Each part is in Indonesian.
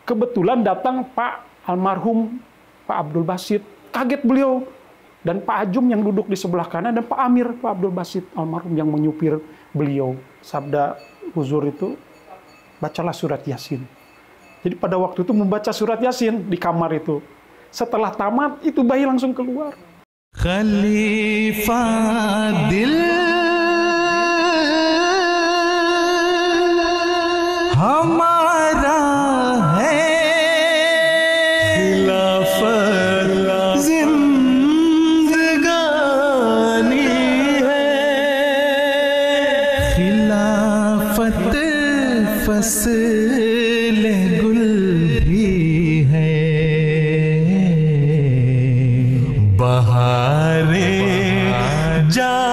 Kebetulan datang Pak almarhum Pak Abdul Basit. Kaget beliau. Dan Pak Ajum yang duduk di sebelah kanan, dan Pak Amir, Pak Abdul Basit almarhum yang menyupir beliau. Sabda Huzur itu, bacalah surat Yasin. Jadi pada waktu itu membaca surat Yasin di kamar itu. Setelah tamat, itu bayi langsung keluar. Khalifah dil hamara hai, khilafat zindagani hai, khilafat fasl gul bhi hai, bahare javedani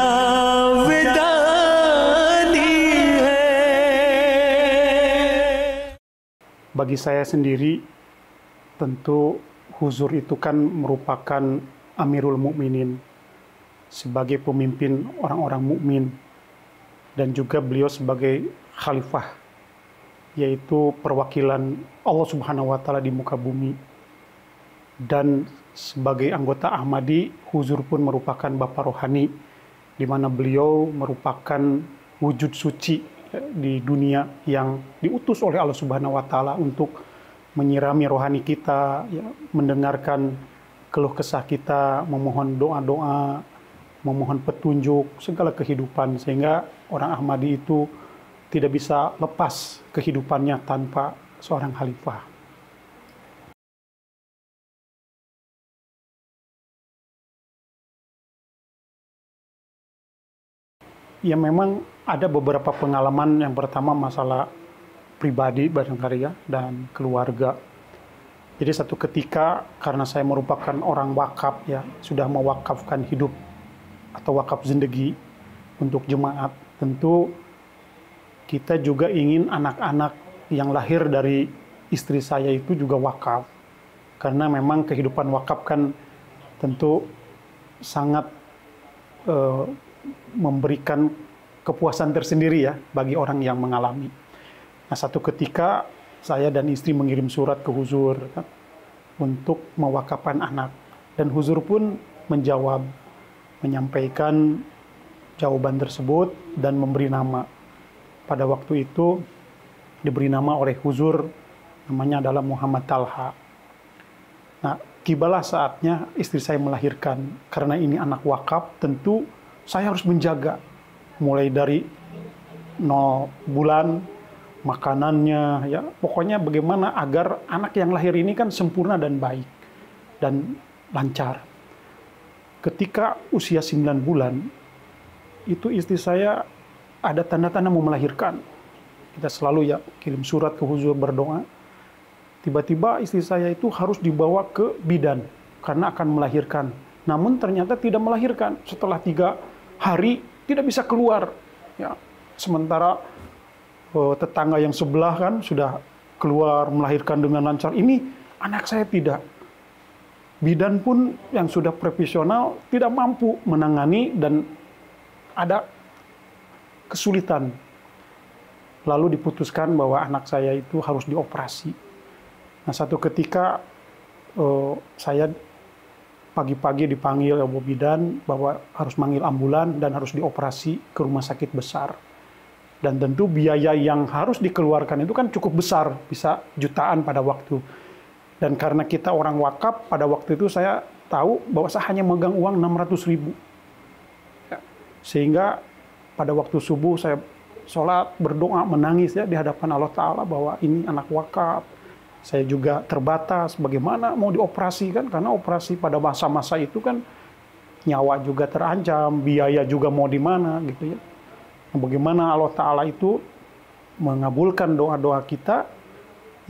hai. Bagi saya sendiri, tentu Huzur itu kan merupakan Amirul Mukminin sebagai pemimpin orang-orang mukmin, dan juga beliau sebagai khalifah, yaitu perwakilan Allah Subhanahu wa Ta'ala di muka bumi. Dan sebagai anggota Ahmadi, Huzur pun merupakan Bapak Rohani, di mana beliau merupakan wujud suci di dunia yang diutus oleh Allah Subhanahu wa Ta'ala untuk menyirami rohani kita, ya, mendengarkan keluh kesah kita, memohon doa-doa, memohon petunjuk segala kehidupan, sehingga orang Ahmadi itu tidak bisa lepas kehidupannya tanpa seorang khalifah. Ya, memang ada beberapa pengalaman. Yang pertama masalah pribadi barangkali ya, dan keluarga. Jadi satu ketika, karena saya merupakan orang wakaf ya, sudah mewakafkan hidup atau wakaf zindagi untuk jemaat, tentu kita juga ingin anak-anak yang lahir dari istri saya itu juga wakaf. Karena memang kehidupan wakaf kan tentu sangat memberikan kepuasan tersendiri ya bagi orang yang mengalami. Nah, satu ketika saya dan istri mengirim surat ke Huzur kan, untuk mewakafkan anak, dan Huzur pun menjawab, menyampaikan jawaban tersebut dan memberi nama. Pada waktu itu diberi nama oleh Huzur, namanya adalah Muhammad Talha. Nah, tibalah saatnya istri saya melahirkan. Karena ini anak wakaf, tentu saya harus menjaga mulai dari 0 bulan, makanannya, ya pokoknya bagaimana agar anak yang lahir ini kan sempurna dan baik dan lancar. Ketika usia 9 bulan, itu istri saya ada tanda-tanda mau melahirkan. Kita selalu ya kirim surat ke Huzur berdoa. Tiba-tiba istri saya itu harus dibawa ke bidan karena akan melahirkan. Namun ternyata tidak melahirkan. Setelah 3 hari tidak bisa keluar. Ya, sementara tetangga yang sebelah kan sudah keluar melahirkan dengan lancar. Ini anak saya tidak. Bidan pun yang sudah profesional tidak mampu menangani dan ada kesulitan. Lalu diputuskan bahwa anak saya itu harus dioperasi. Nah, satu ketika saya pagi-pagi dipanggil oleh bidan bahwa harus manggil ambulan dan harus dioperasi ke rumah sakit besar. Dan tentu biaya yang harus dikeluarkan itu kan cukup besar, bisa jutaan pada waktu. Dan karena kita orang wakaf, pada waktu itu saya tahu bahwa saya hanya megang uang 600.000. Ya, sehingga pada waktu subuh saya sholat, berdoa, menangis ya di hadapan Allah Ta'ala bahwa ini anak wakaf. Saya juga terbatas, bagaimana mau dioperasi kan, karena operasi pada masa-masa itu kan nyawa juga terancam, biaya juga mau di mana gitu ya. Bagaimana Allah Ta'ala itu mengabulkan doa-doa kita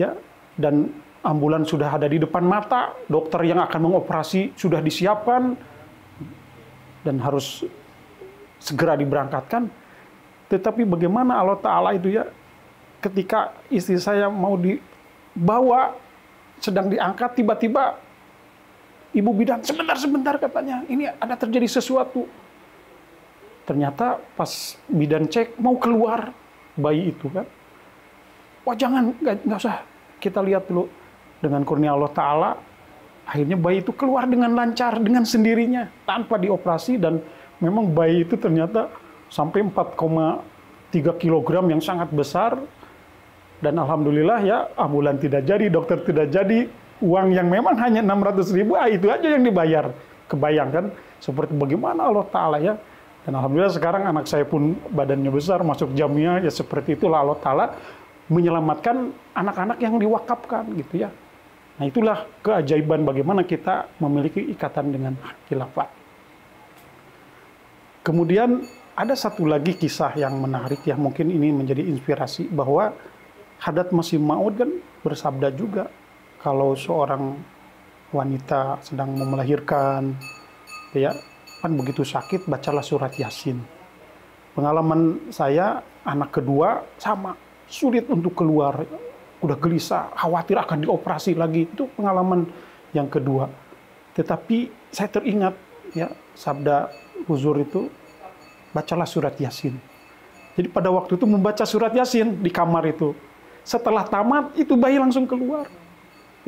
ya, dan ambulan sudah ada di depan mata, dokter yang akan mengoperasi sudah disiapkan dan harus segera diberangkatkan. Tetapi bagaimana Allah Ta'ala itu ya, ketika istri saya mau dibawa, sedang diangkat, tiba-tiba ibu bidan, sebentar katanya, ini ada terjadi sesuatu. Ternyata pas bidan cek, mau keluar bayi itu kan. Wah jangan, nggak usah. kita lihat dulu dengan kurnia Allah Ta'ala, akhirnya bayi itu keluar dengan lancar, dengan sendirinya, tanpa dioperasi, dan memang bayi itu ternyata sampai 4,3 kilogram yang sangat besar, dan alhamdulillah ya, ambulan tidak jadi, dokter tidak jadi, uang yang memang hanya 600.000, itu aja yang dibayar. Kebayangkan seperti bagaimana Allah Ta'ala ya. Dan alhamdulillah sekarang anak saya pun badannya besar, masuk jamiah, ya seperti itulah Allah Ta'ala menyelamatkan anak-anak yang diwakafkan gitu ya. Nah itulah keajaiban bagaimana kita memiliki ikatan dengan khilafah. Kemudian ada satu lagi kisah yang menarik yang mungkin ini menjadi inspirasi, bahwa Hadrat Masih Maud kan bersabda juga, kalau seorang wanita sedang melahirkan, ya kan begitu sakit, bacalah surat Yasin. Pengalaman saya, anak kedua sama, sulit untuk keluar, udah gelisah, khawatir akan dioperasi lagi. Itu pengalaman yang kedua. Tetapi saya teringat ya sabda Huzur itu, bacalah surat Yasin. Jadi pada waktu itu membaca surat Yasin di kamar itu. Setelah tamat, itu bayi langsung keluar.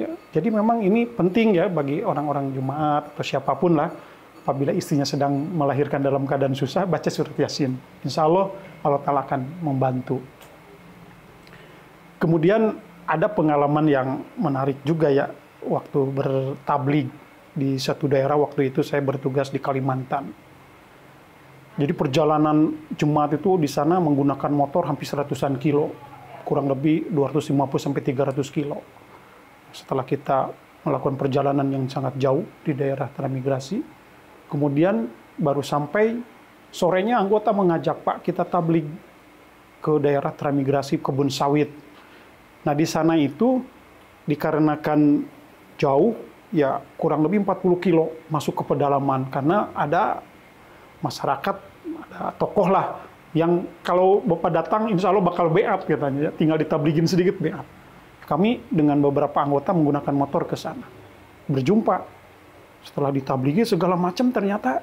Ya, jadi memang ini penting ya bagi orang-orang jemaat atau siapapun lah, apabila istrinya sedang melahirkan dalam keadaan susah, baca surat Yasin. Insya Allah, Allah Ta'ala akan membantu. Kemudian ada pengalaman yang menarik juga ya, waktu bertabligh di satu daerah, waktu itu saya bertugas di Kalimantan. Jadi perjalanan jemaat itu di sana menggunakan motor hampir 100-an kilo, kurang lebih 250-300 kilo. Setelah kita melakukan perjalanan yang sangat jauh di daerah transmigrasi, kemudian baru sampai sorenya anggota mengajak, Pak, kita tabligh ke daerah transmigrasi kebun sawit. Nah di sana itu dikarenakan jauh, ya kurang lebih 40 kilo masuk ke pedalaman, karena ada masyarakat, ada tokoh lah yang kalau Bapak datang insya Allah bakal beat katanya, tinggal ditablighin sedikit beat. Kami dengan beberapa anggota menggunakan motor ke sana. Berjumpa. Setelah ditablighi segala macam, ternyata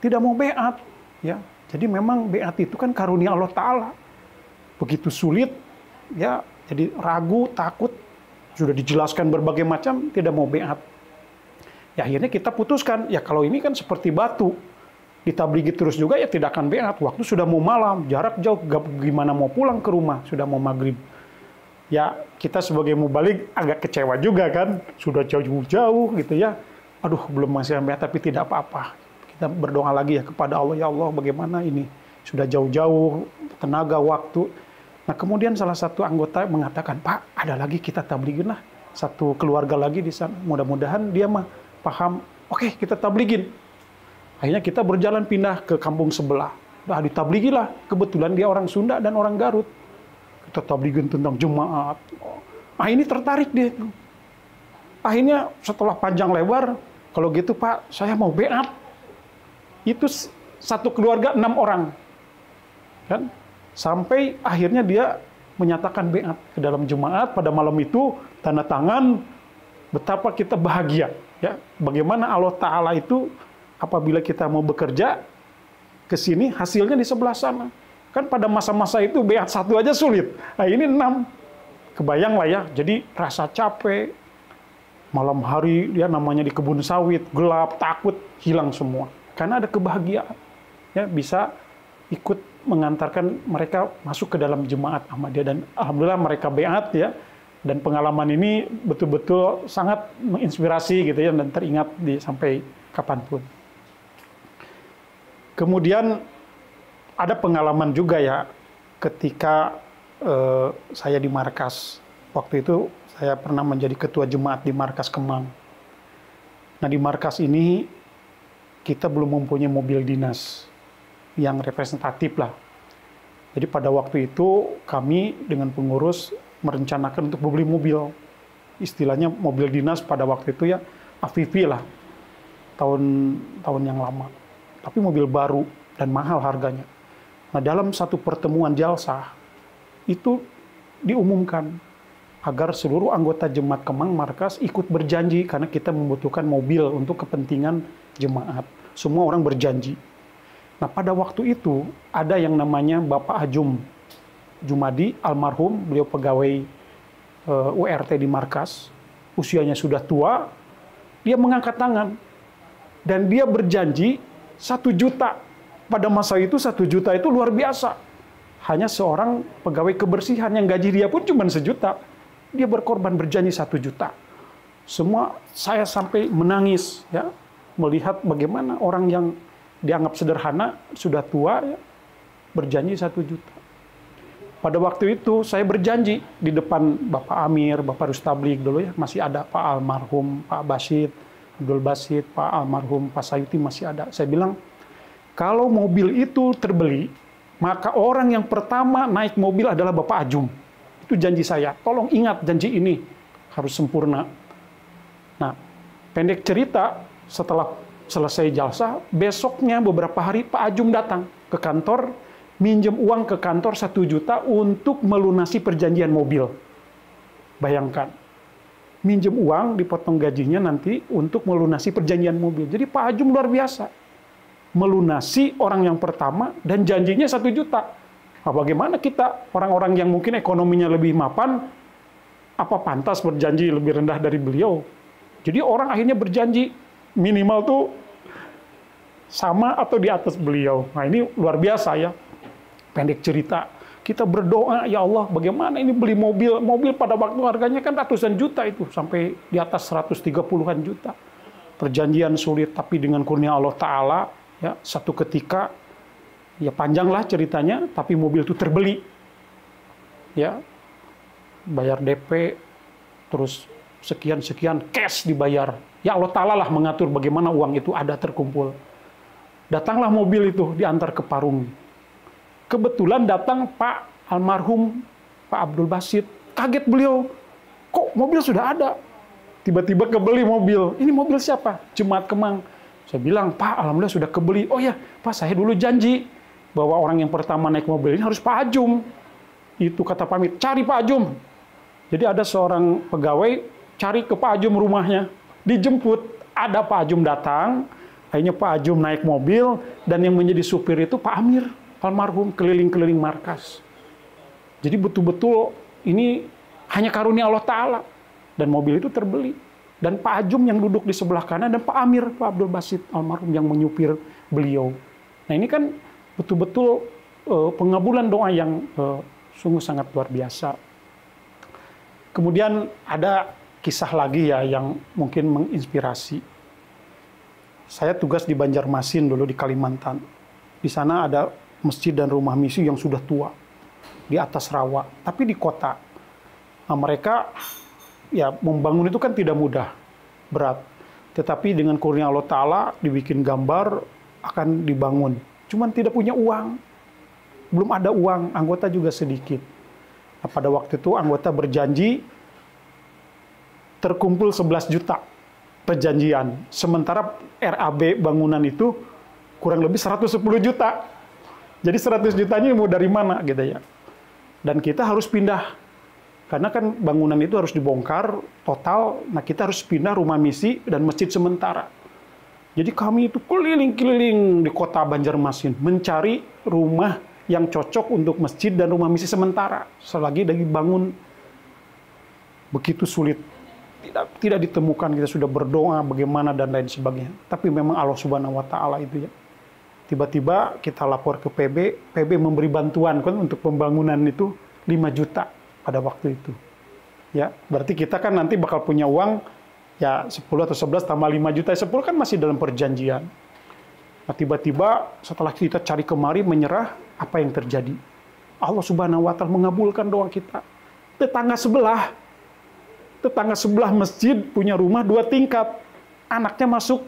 tidak mau beat. Ya. Jadi memang beat itu kan karunia Allah Ta'ala. Begitu sulit, ya jadi ragu, takut. Sudah dijelaskan berbagai macam, tidak mau beat. Ya akhirnya kita putuskan, ya kalau ini kan seperti batu. Ditablighi terus juga ya tidak akan beat. Waktu sudah mau malam, jarak jauh, gimana mau pulang ke rumah, sudah mau maghrib. Ya kita sebagai mubalik agak kecewa juga kan, sudah jauh-jauh gitu ya. Aduh belum masih sampai, tapi tidak apa-apa. Kita berdoa lagi ya kepada Allah, ya Allah bagaimana ini, sudah jauh-jauh, tenaga, waktu. Nah kemudian salah satu anggota mengatakan, Pak ada lagi kita tablighin lah, satu keluarga lagi di sana. Mudah-mudahan dia mah paham, oke kita tablighin. Akhirnya kita berjalan pindah ke kampung sebelah. Nah ditablighi lah, kebetulan dia orang Sunda dan orang Garut. Kita tablighin tentang jemaat. Ah ini tertarik dia. Akhirnya setelah panjang lebar, kalau gitu Pak, saya mau beat. Itu satu keluarga 6 orang. Kan? Sampai akhirnya dia menyatakan beat ke dalam jemaat pada malam itu, tanda tangan, betapa kita bahagia. Ya, bagaimana Allah Ta'ala itu apabila kita mau bekerja ke sini, hasilnya di sebelah sana. Kan pada masa-masa itu beat satu aja sulit. Nah ini 6. Kebayang lah ya, jadi rasa capek. Malam hari dia namanya di kebun sawit, gelap, takut, hilang semua. Karena ada kebahagiaan. Ya, bisa ikut mengantarkan mereka masuk ke dalam jemaat Ahmadiyah. Dan alhamdulillah mereka beat ya. Dan pengalaman ini betul-betul sangat menginspirasi gitu ya, dan teringat sampai kapanpun. Kemudian ada pengalaman juga ya ketika saya di markas. Waktu itu saya pernah menjadi ketua jemaat di markas Kemang. Nah di markas ini kita belum mempunyai mobil dinas yang representatif lah. Jadi pada waktu itu kami dengan pengurus merencanakan untuk membeli mobil. Istilahnya mobil dinas pada waktu itu ya AVV lah. Tahun yang lama. Tapi mobil baru dan mahal harganya. Nah, dalam satu pertemuan jalsah, itu diumumkan agar seluruh anggota jemaat Kemang Markas ikut berjanji, karena kita membutuhkan mobil untuk kepentingan jemaat. Semua orang berjanji. Nah, pada waktu itu, ada yang namanya Bapak Ajum Jumadi, almarhum, beliau pegawai URT di markas, usianya sudah tua, dia mengangkat tangan dan dia berjanji 1 juta. Pada masa itu 1 juta itu luar biasa. Hanya seorang pegawai kebersihan yang gaji dia pun cuma 1 juta. Dia berkorban berjanji 1 juta. Semua saya sampai menangis ya, melihat bagaimana orang yang dianggap sederhana sudah tua ya, berjanji 1 juta. Pada waktu itu saya berjanji di depan Bapak Amir, Bapak Rustablik dulu ya, masih ada Pak almarhum Pak Basit, Abdul Basit, Pak almarhum Pak Sayuti masih ada. Saya bilang, kalau mobil itu terbeli, maka orang yang pertama naik mobil adalah Bapak Ajum. Itu janji saya. Tolong ingat janji ini harus sempurna. Nah, pendek cerita, setelah selesai jalsa, besoknya beberapa hari Pak Ajum datang ke kantor, minjem uang ke kantor 1 juta untuk melunasi perjanjian mobil. Bayangkan, minjem uang dipotong gajinya nanti untuk melunasi perjanjian mobil. Jadi Pak Ajum luar biasa. Melunasi orang yang pertama dan janjinya 1 juta. Nah, bagaimana kita, orang-orang yang mungkin ekonominya lebih mapan, apa pantas berjanji lebih rendah dari beliau? Jadi orang akhirnya berjanji minimal tuh sama atau di atas beliau. Nah ini luar biasa ya. Pendek cerita, kita berdoa, ya Allah, bagaimana ini beli mobil. Mobil pada waktu harganya kan ratusan juta itu, sampai di atas 130-an juta. Perjanjian sulit, tapi dengan kurnia Allah Ta'ala, ya, satu ketika, ya panjanglah ceritanya, tapi mobil itu terbeli. Ya, bayar DP, terus sekian-sekian, cash dibayar. Ya Allah Ta'ala lah mengatur bagaimana uang itu ada terkumpul. Datanglah mobil itu, diantar ke Parung. Kebetulan datang Pak almarhum Pak Abdul Basit. Kaget beliau, kok mobil sudah ada? Tiba-tiba kebeli mobil. Ini mobil siapa? Jemaat Kemang. Saya bilang, Pak, alhamdulillah sudah kebeli. Oh ya, Pak, saya dulu janji bahwa orang yang pertama naik mobil ini harus Pak Ajum. Itu kata pamit, cari Pak Ajum. Jadi ada seorang pegawai cari ke Pak Ajum rumahnya. Dijemput, ada Pak Ajum datang. Akhirnya Pak Ajum naik mobil, dan yang menjadi supir itu Pak Amir almarhum, keliling-keliling markas. Jadi betul-betul ini hanya karunia Allah Ta'ala. Dan mobil itu terbeli. Dan Pak Ajum yang duduk di sebelah kanan, dan Pak Amir, Pak Abdul Basit almarhum yang menyupir beliau. Nah ini kan betul-betul pengabulan doa yang sungguh sangat luar biasa. Kemudian ada kisah lagi ya yang mungkin menginspirasi. Saya tugas di Banjarmasin dulu di Kalimantan. Di sana ada masjid dan rumah misi yang sudah tua di atas rawa, tapi di kota. Nah, mereka ya membangun itu kan tidak mudah, berat. Tetapi dengan kurnia Allah Ta'ala dibikin gambar akan dibangun. Cuman tidak punya uang, belum ada uang, anggota juga sedikit. Nah, pada waktu itu anggota berjanji terkumpul 11 juta perjanjian. Sementara RAB bangunan itu kurang lebih 110 juta. Jadi 100 jutanya mau dari mana gitu ya. Dan kita harus pindah. Karena kan bangunan itu harus dibongkar total. Nah kita harus pindah rumah misi dan masjid sementara. Jadi kami itu keliling-keliling di kota Banjarmasin. Mencari rumah yang cocok untuk masjid dan rumah misi sementara. Selagi lagi bangun begitu sulit. Tidak ditemukan, kita sudah berdoa bagaimana dan lain sebagainya. Tapi memang Allah Subhanahu wa Ta'ala itu ya. Tiba-tiba kita lapor ke PB memberi bantuan kan untuk pembangunan itu 5 juta pada waktu itu. Ya, berarti kita kan nanti bakal punya uang ya 10 atau 11 tambah 5 juta, 10 kan masih dalam perjanjian. Nah, tiba-tiba setelah kita cari kemari menyerah, apa yang terjadi? Allah Subhanahu wa Ta'ala mengabulkan doa kita. Tetangga sebelah masjid punya rumah 2 tingkat. Anaknya masuk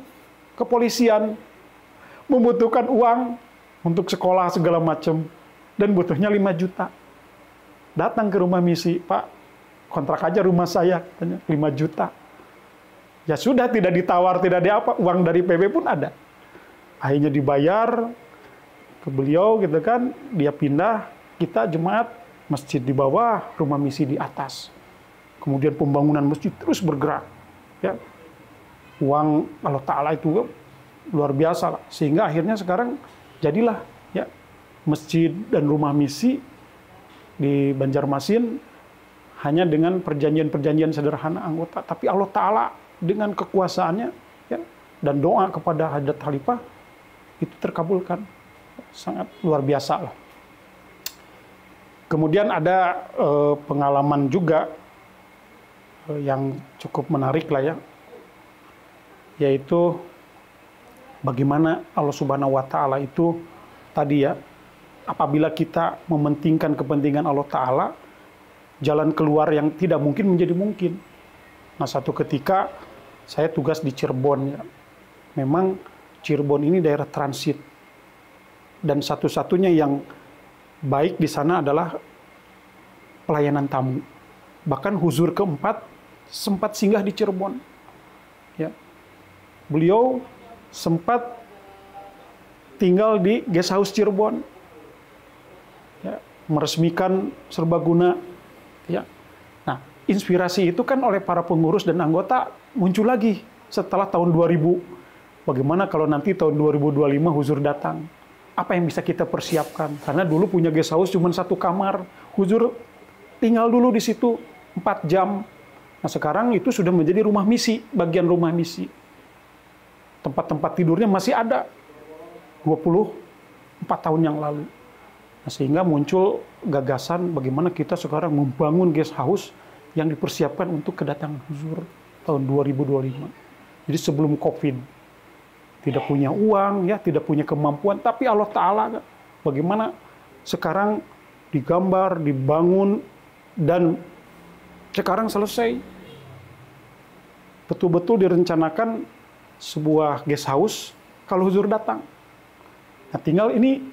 kepolisian, membutuhkan uang untuk sekolah segala macam, dan butuhnya 5 juta. Datang ke rumah misi, Pak, kontrak aja rumah saya, katanya 5 juta. Ya sudah, tidak ditawar, tidak diapa, uang dari PB pun ada. Akhirnya dibayar ke beliau gitu kan, dia pindah, kita jemaat masjid di bawah, rumah misi di atas. Kemudian pembangunan masjid terus bergerak. Ya. Uang Allah Ta'ala itu luar biasa lah. Sehingga akhirnya sekarang jadilah ya masjid dan rumah misi di Banjarmasin hanya dengan perjanjian-perjanjian sederhana anggota, tapi Allah Ta'ala dengan kekuasaannya ya, dan doa kepada Hadrat Khalifah itu terkabulkan. Sangat luar biasa lah. Kemudian ada pengalaman juga yang cukup menarik lah ya, yaitu bagaimana Allah Subhanahu wa Ta'ala itu tadi ya, apabila kita mementingkan kepentingan Allah Ta'ala, jalan keluar yang tidak mungkin menjadi mungkin. Nah, satu ketika saya tugas di Cirebon ya. Memang Cirebon ini daerah transit. Dan satu-satunya yang baik di sana adalah pelayanan tamu. Bahkan Huzur keempat sempat singgah di Cirebon. Ya. Beliau sempat tinggal di Guest House Cirebon. Ya, meresmikan serbaguna. Ya. Nah, inspirasi itu kan oleh para pengurus dan anggota muncul lagi setelah tahun 2000. Bagaimana kalau nanti tahun 2025 Huzur datang? Apa yang bisa kita persiapkan? Karena dulu punya guest house cuma 1 kamar. Huzur tinggal dulu di situ 4 jam. Nah, sekarang itu sudah menjadi rumah misi, bagian rumah misi. Tempat-tempat tidurnya masih ada 24 tahun yang lalu. Nah, sehingga muncul gagasan bagaimana kita sekarang membangun guest house yang dipersiapkan untuk kedatangan Huzur tahun 2025. Jadi sebelum Covid. Tidak punya uang, ya, tidak punya kemampuan, tapi Allah Ta'ala bagaimana sekarang digambar, dibangun, dan sekarang selesai. Betul-betul direncanakan sebuah guest house kalau Huzur datang. Nah, tinggal ini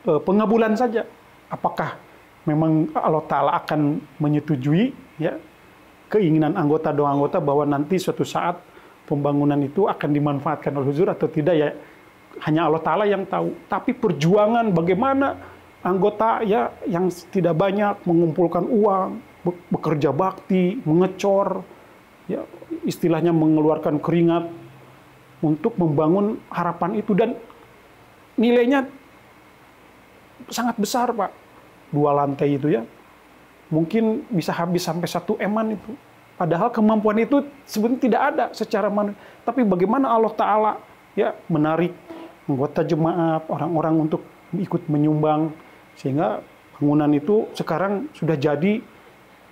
pengabulan saja. Apakah memang Allah Ta'ala akan menyetujui ya, keinginan anggota doa anggota bahwa nanti suatu saat pembangunan itu akan dimanfaatkan oleh Huzur atau tidak ya, hanya Allah Ta'ala yang tahu. Tapi perjuangan bagaimana anggota ya yang tidak banyak mengumpulkan uang, bekerja bakti, mengecor, ya istilahnya mengeluarkan keringat untuk membangun harapan itu, dan nilainya sangat besar Pak. 2 lantai itu ya, mungkin bisa habis sampai 1 eman itu. Padahal kemampuan itu sebenarnya tidak ada secara manusia. Tapi bagaimana Allah Ta'ala ya menarik anggota jemaat, orang-orang untuk ikut menyumbang, sehingga bangunan itu sekarang sudah jadi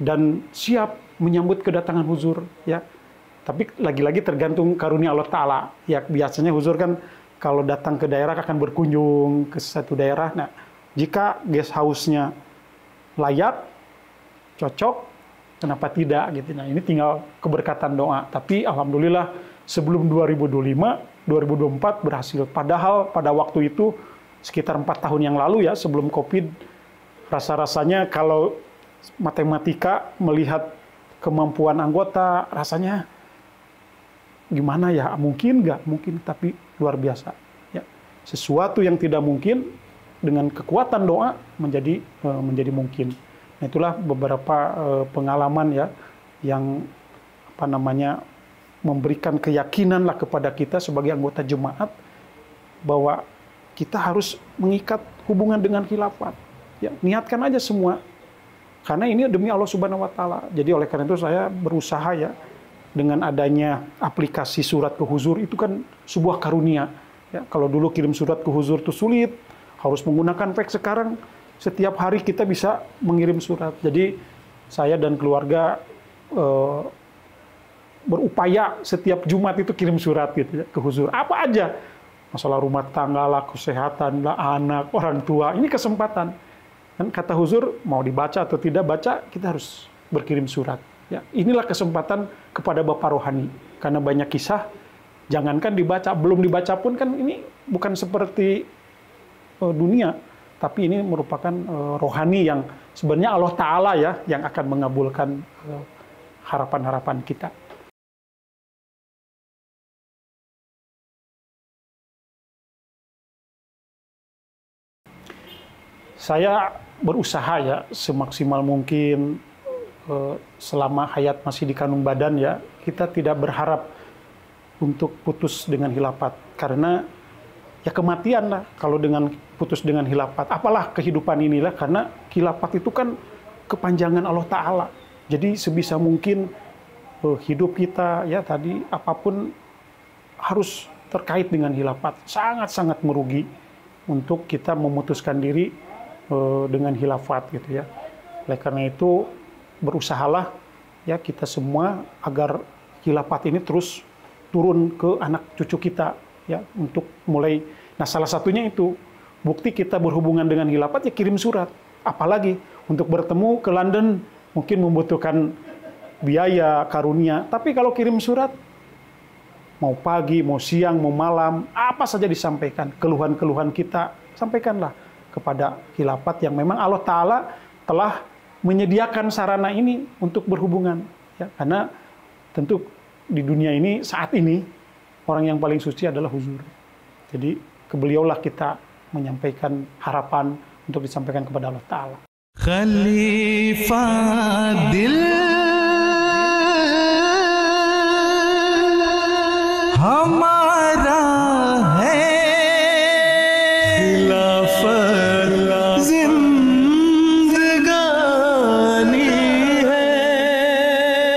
dan siap menyambut kedatangan Huzur ya. Tapi lagi-lagi tergantung karunia Allah Ta'ala. Ya biasanya Huzur kan kalau datang ke daerah akan berkunjung ke satu daerah. Nah, jika guest house-nya layak, cocok, kenapa tidak gitu. Nah, ini tinggal keberkatan doa. Tapi alhamdulillah sebelum 2025, 2024 berhasil. Padahal pada waktu itu sekitar 4 tahun yang lalu ya, sebelum Covid, rasa-rasanya kalau matematika melihat kemampuan anggota, rasanya gimana ya? Mungkin nggak? Mungkin, tapi luar biasa. Ya, sesuatu yang tidak mungkin dengan kekuatan doa menjadi mungkin. Nah, itulah beberapa pengalaman ya yang apa namanya memberikan keyakinan lah kepada kita sebagai anggota jemaat bahwa kita harus mengikat hubungan dengan khilafat. Ya, niatkan aja semua. Karena ini demi Allah Subhanahu wa Ta'ala. Jadi oleh karena itu saya berusaha ya, dengan adanya aplikasi surat ke Huzur itu kan sebuah karunia. Ya, kalau dulu kirim surat ke Huzur itu sulit, harus menggunakan fax. Sekarang setiap hari kita bisa mengirim surat. Jadi saya dan keluarga berupaya setiap Jumat itu kirim surat gitu ya, ke Huzur. Apa aja, masalah rumah tangga lah, kesehatan lah, anak, orang tua. Ini kesempatan. Dan kata Huzur, mau dibaca atau tidak baca, kita harus berkirim surat. Ya, inilah kesempatan kepada Bapak Rohani. Karena banyak kisah, jangankan dibaca, belum dibaca pun kan ini bukan seperti dunia. Tapi ini merupakan rohani yang sebenarnya Allah Ta'ala ya yang akan mengabulkan harapan-harapan kita. Saya berusaha ya semaksimal mungkin selama hayat masih di kandung badan ya, kita tidak berharap untuk putus dengan khilafat. Karena ya kematian lah kalau dengan putus dengan khilafat. Apalah kehidupan inilah, karena khilafat itu kan kepanjangan Allah Ta'ala. Jadi sebisa mungkin hidup kita ya tadi apapun harus terkait dengan khilafat. Sangat-sangat merugi untuk kita memutuskan diri dengan khilafat gitu ya. Oleh karena itu berusahalah ya kita semua agar khilafat ini terus turun ke anak cucu kita ya untuk mulai. Nah, salah satunya itu bukti kita berhubungan dengan khilafat ya kirim surat. Apalagi untuk bertemu ke London mungkin membutuhkan biaya, karunia. Tapi kalau kirim surat, mau pagi, mau siang, mau malam, apa saja disampaikan. Keluhan-keluhan kita, sampaikanlah kepada khilafat yang memang Allah Ta'ala telah menyediakan sarana ini untuk berhubungan. Ya, karena tentu di dunia ini, saat ini, orang yang paling suci adalah huzur. Jadi, ke beliaulah kita menyampaikan harapan untuk disampaikan kepada Allah Ta'ala. Khalifah dil hamara hai, khilafat zindagani hai,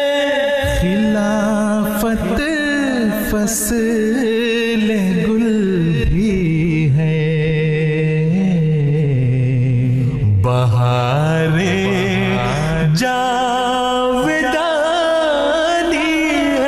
khilafat fasl gul